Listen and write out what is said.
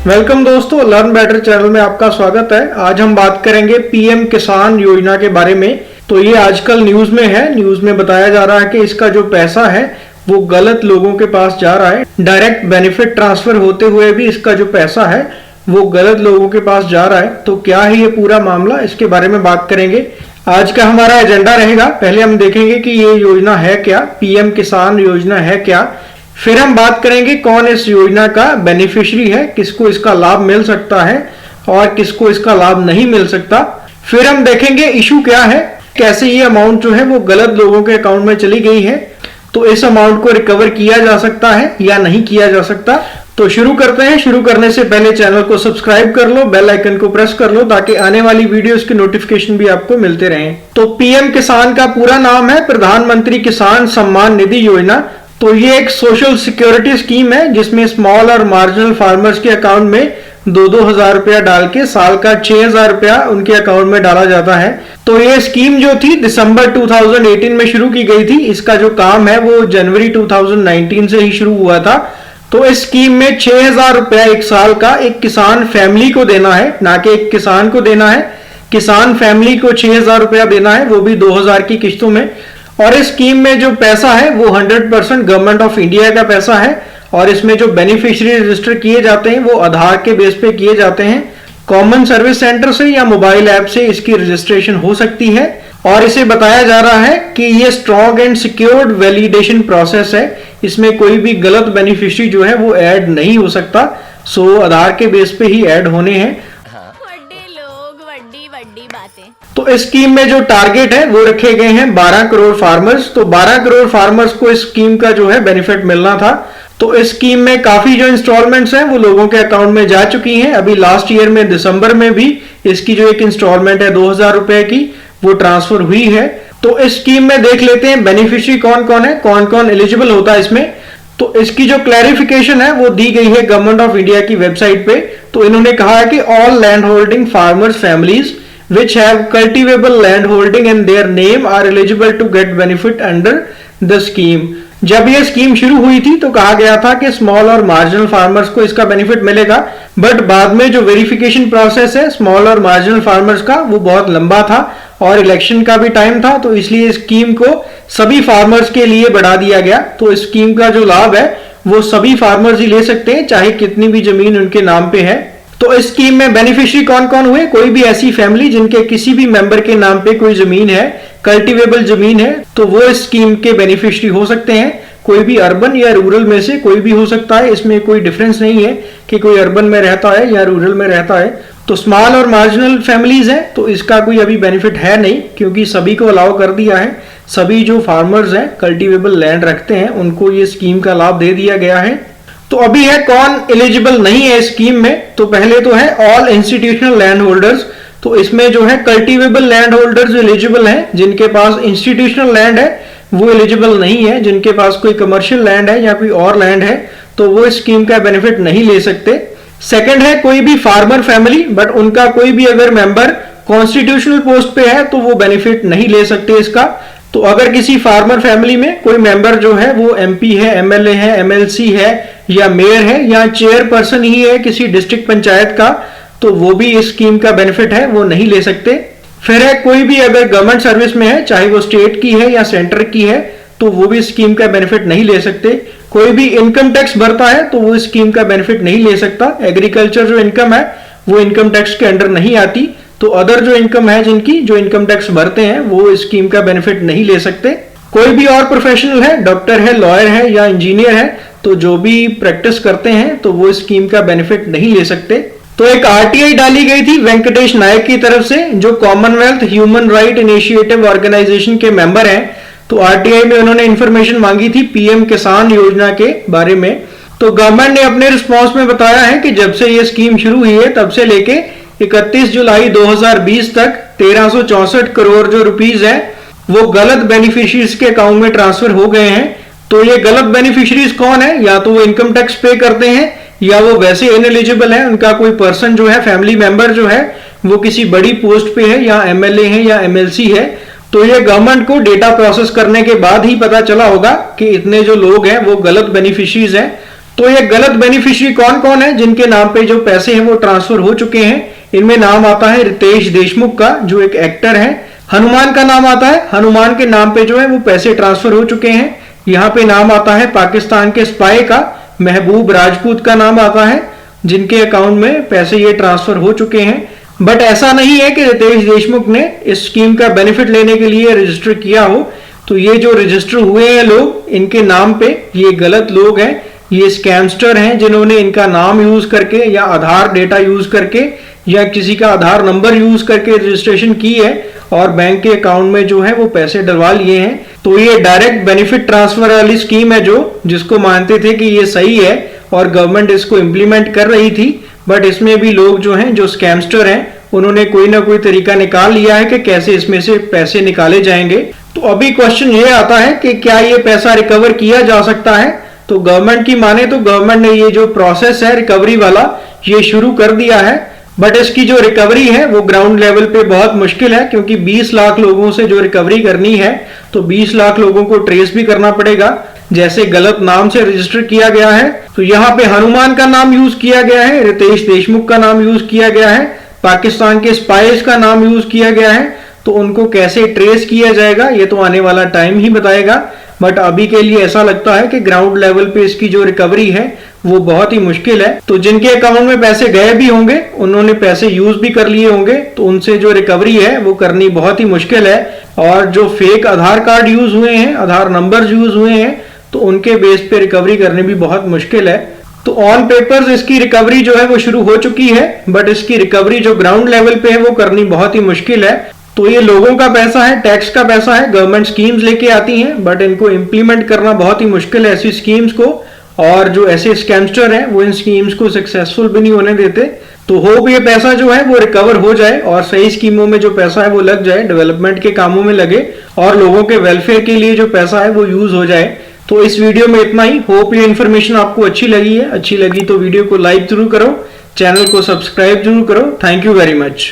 Welcome दोस्तों, learn better channel में आपका स्वागत है। आज हम बात करेंगे पीएम किसान योजना के बारे में। तो ये आजकल न्यूज में है। न्यूज में बताया जा रहा है कि इसका जो पैसा है वो गलत लोगों के पास जा रहा है। डायरेक्ट बेनिफिट ट्रांसफर होते हुए भी इसका जो पैसा है वो गलत लोगों के पास जा रहा है। तो क्या है ये पूरा मामला, इसके बारे में बात करेंगे। आज का हमारा एजेंडा रहेगा, पहले हम देखेंगे कि ये योजना है क्या, पीएम किसान योजना है क्या। फिर हम बात करेंगे कौन इस योजना का बेनिफिशियरी है, किसको इसका लाभ मिल सकता है और किसको इसका लाभ नहीं मिल सकता। फिर हम देखेंगे इशू क्या है, कैसे ये अमाउंट जो है वो गलत लोगों के अकाउंट में चली गई है, तो इस अमाउंट को रिकवर किया जा सकता है या नहीं किया जा सकता। तो शुरू करते हैं। शुरू करने से पहले चैनल को सब्सक्राइब कर लो, बेल आइकन को प्रेस कर लो ताकि आने वाली वीडियोस के नोटिफिकेशन भी आपको मिलते रहें। तो पीएम किसान का पूरा नाम है प्रधानमंत्री किसान सम्मान निधि योजना। तो ये एक सोशल सिक्योरिटी स्कीम है जिसमें स्मॉल और मार्जिनल फार्मर्स के अकाउंट में 2-2 हजार रुपया डाल के साल का 6,000 रुपया उनके अकाउंट में डाला जाता है। तो ये स्कीम जो थी दिसंबर 2018 में शुरू की गई थी। इसका जो काम है वो जनवरी 2019 से ही शुरू हुआ था। तो इस स्कीम में 6,000 रुपया एक साल का एक किसान फैमिली को देना है, ना कि एक किसान को देना है। किसान फैमिली को 6,000 रुपया देना है, वो भी 2,000 की किस्तों में। और इस स्कीम में जो पैसा है वो 100% गवर्नमेंट ऑफ इंडिया का पैसा है। और इसमें जो बेनिफिशियरी रजिस्टर किए जाते हैं वो आधार के बेस पे किए जाते हैं। कॉमन सर्विस सेंटर से या मोबाइल ऐप से इसकी रजिस्ट्रेशन हो सकती है। और इसे बताया जा रहा है कि ये strong and secured validation process है। इसमें कोई भी गलत बेनिफिशियरी जो है वो ऐड नहीं हो सकता। सो आधार के बेस पे ही ऐड होने हैं। तो इस स्कीम में जो टारगेट है वो रखे गए हैं 12 करोड़ फार्मर्स। तो 12 करोड़ फार्मर्स को इस स्कीम का जो है बेनिफिट मिलना था। तो इस स्कीम में काफी जो इंस्टॉलमेंट्स हैं वो लोगों के अकाउंट में जा चुकी हैं। अभी लास्ट ईयर में दिसंबर में भी इसकी जो एक इंस्टॉलमेंट है 2,000 रुपए की वो ट्रांसफर हुई है। तो इस स्कीम में देख लेते हैं बेनिफिशियरी कौन कौन है, कौन कौन एलिजिबल होता है इसमें। तो इसकी जो क्लैरिफिकेशन है वो दी गई है गवर्नमेंट ऑफ इंडिया की वेबसाइट पे। तो इन्होंने कहा है कि all land holding farmers families which have cultivable land holding in their name are eligible to get benefit under the scheme। जब ये स्कीम शुरू हुई थी तो कहा गया था कि स्मॉल और मार्जिनल फार्मर्स को इसका बेनिफिट मिलेगा, बट बाद में जो वेरिफिकेशन प्रोसेस है स्मॉल और मार्जिनल फार्मर्स का वो बहुत लंबा था और इलेक्शन का भी टाइम था। तो इसलिए स्कीम को सभी फार्मर्स के लिए बढ़ा दिया गया। तो इस स्कीम का जो लाभ है वो सभी फार्मर्स ही ले सकते हैं, चाहे कितनी भी जमीन उनके नाम पे है। तो इस स्कीम में बेनिफिशियरी कौन कौन हुए, कोई भी ऐसी फैमिली जिनके किसी भी मेंबर के नाम पे कोई जमीन है, कल्टीवेबल जमीन है, तो वो इस स्कीम के बेनिफिशियरी हो सकते हैं। कोई भी अर्बन या रूरल में से कोई भी हो सकता है, इसमें कोई डिफरेंस नहीं है कि कोई अर्बन में रहता है या रूरल में रहता है। तो स्मॉल और मार्जिनल फैमिलीज हैं तो इसका कोई अभी बेनिफिट है नहीं, क्योंकि सभी को अलाउ कर दिया है। सभी जो फार्मर्स हैं कल्टीवेबल लैंड रखते हैं उनको ये स्कीम का लाभ दे दिया गया है। तो अभी है कौन एलिजिबल नहीं है इस स्कीम में। तो पहले तो है ऑल इंस्टीट्यूशनल लैंड होल्डर्स। तो इसमें जो है कल्टीवेबल लैंड होल्डर्स एलिजिबल हैं, जिनके पास इंस्टीट्यूशनल लैंड है वो एलिजिबल नहीं है। जिनके पास कोई कमर्शियल लैंड है या कोई और लैंड है तो वो इस स्कीम का बेनिफिट नहीं ले सकते। सेकंड है कोई भी फार्मर फैमिली, बट उनका कोई भी अगर मेंबर कॉन्स्टिट्यूशनल पोस्ट पे है तो वो बेनिफिट नहीं ले सकते इसका। तो अगर किसी फार्मर फैमिली में कोई मेंबर जो है वो एमपी है, एमएलए है, एमएलसी है या मेयर है या चेयरपर्सन ही है किसी डिस्ट्रिक्ट पंचायत का, तो वो भी इस स्कीम का बेनिफिट है वो नहीं ले सकते। फिर है कोई भी अगर गवर्नमेंट सर्विस में है, चाहे वो स्टेट की है या सेंटर की है, तो वो भी स्कीम का बेनिफिट नहीं ले सकते। कोई भी इनकम टैक्स भरता है तो वो स्कीम का बेनिफिट नहीं ले सकता। एग्रीकल्चर जो इनकम है वो इनकम टैक्स के अंडर नहीं आती। तो अदर जो इनकम है जिनकी जो इनकम टैक्स भरते हैं वो इस स्कीम का बेनिफिट नहीं ले सकते। कोई भी और प्रोफेशनल है, डॉक्टर है, लॉयर है या इंजीनियर है, तो जो भी प्रैक्टिस करते हैं तो वो स्कीम का बेनिफिट नहीं ले सकते। तो एक आरटीआई डाली गई थी वेंकटेश नायक की तरफ से, जो commonwealth human right initiative organization के मेंबर हैं। तो आरटीआई में उन्होंने इंफॉर्मेशन मांगी थी पीएम किसान योजना के बारे में। तो गवर्नमेंट ने अपने रिस्पॉन्स में बताया है कि जब से ये स्कीम शुरू हुई है तब से लेके 31 जुलाई 2020 तक 1364 करोड़ जो रुपीज है वो गलत बेनिफिशियरीज के अकाउंट में ट्रांसफर हो गए हैं। तो ये गलत बेनिफिशियरीज कौन है, या तो वो इनकम टैक्स पे करते हैं या वो वैसे इनएलिजिबल है। उनका कोई पर्सन जो है, फैमिली मेंबर जो है वो किसी बड़ी पोस्ट पे है या एमएलए है या एमएलसी है। तो ये गवर्नमेंट को डेटा प्रोसेस करने के बाद ही पता चला होगा कि इतने जो लोग हैं वो गलत बेनिफिशियरीज हैं। तो ये गलत बेनिफिशियरी कौन कौन है जिनके नाम पे जो पैसे हैं वो ट्रांसफर हो चुके हैं? इनमें नाम आता है रितेश देशमुख का, जो एक एक्टर है। हनुमान का नाम आता है, हनुमान के नाम पे जो है वो पैसे ट्रांसफर हो चुके हैं। यहाँ पे नाम आता है पाकिस्तान के स्पाई का, महबूब राजपूत का नाम आता है, जिनके अकाउंट में पैसे ये ट्रांसफर हो चुके हैं। बट ऐसा नहीं है कि रितेश देशमुख ने इस स्कीम का बेनिफिट लेने के लिए रजिस्टर किया हो। तो ये जो रजिस्टर हुए हैं लोग, इनके नाम पे ये गलत लोग हैं, ये स्कैमस्टर हैं जिन्होंने इनका नाम यूज करके या आधार डेटा यूज करके या किसी का आधार नंबर यूज करके रजिस्ट्रेशन की है और बैंक के अकाउंट में जो है वो पैसे डलवा लिए हैं। तो ये डायरेक्ट बेनिफिट ट्रांसफर वाली स्कीम है जिसको मानते थे कि ये सही है और गवर्नमेंट इसको इम्प्लीमेंट कर रही थी। बट इसमें भी लोग जो हैं, जो स्कैमस्टर हैं, उन्होंने कोई ना कोई तरीका निकाल लिया है कि कैसे इसमें से पैसे निकाले जाएंगे। तो अभी क्वेश्चन ये आता है कि क्या ये पैसा रिकवर किया जा सकता है? तो गवर्नमेंट की माने तो गवर्नमेंट ने ये जो प्रोसेस है रिकवरी वाला, ये शुरू कर दिया है। बट इसकी जो रिकवरी है वो ग्राउंड लेवल पे बहुत मुश्किल है, क्योंकि 20 लाख लोगों से जो रिकवरी करनी है तो 20 लाख लोगों को ट्रेस भी करना पड़ेगा। जैसे गलत नाम से रजिस्टर किया गया है, तो यहाँ पे हनुमान का नाम यूज किया गया है, रितेश देशमुख का नाम यूज किया गया है, पाकिस्तान के स्पाइस का नाम यूज किया गया है। तो उनको कैसे ट्रेस किया जाएगा ये तो आने वाला टाइम ही बताएगा। बट अभी के लिए ऐसा लगता है कि ग्राउंड लेवल पे इसकी जो रिकवरी है वो बहुत ही मुश्किल है। तो जिनके अकाउंट में पैसे गए भी होंगे, उन्होंने पैसे यूज भी कर लिए होंगे, तो उनसे जो रिकवरी है वो करनी बहुत ही मुश्किल है। और जो फेक आधार कार्ड यूज हुए हैं, आधार नंबर यूज हुए हैं, तो उनके बेस पे रिकवरी करनी भी बहुत मुश्किल है। तो ऑन पेपर्स इसकी रिकवरी जो है वो शुरू हो चुकी है, बट इसकी रिकवरी जो ग्राउंड लेवल पे है वो करनी बहुत ही मुश्किल है। तो ये लोगों का पैसा है, टैक्स का पैसा है, गवर्नमेंट स्कीम्स लेके आती हैं, बट इनको इंप्लीमेंट करना बहुत ही मुश्किल है ऐसी स्कीम्स को। और जो ऐसे स्कैमस्टर हैं वो इन स्कीम्स को सक्सेसफुल भी नहीं होने देते। तो होप ये पैसा जो है वो रिकवर हो जाए और सही स्कीमों में जो पैसा है वो लग जाए, डेवलपमेंट के कामों में लगे और लोगों के वेलफेयर के लिए जो पैसा है वो यूज हो जाए। तो इस वीडियो में इतना ही। होप ये इन्फॉर्मेशन आपको अच्छी लगी है। अच्छी लगी तो वीडियो को लाइक जरूर करो, चैनल को सब्सक्राइब जरूर करो। Thank you very much.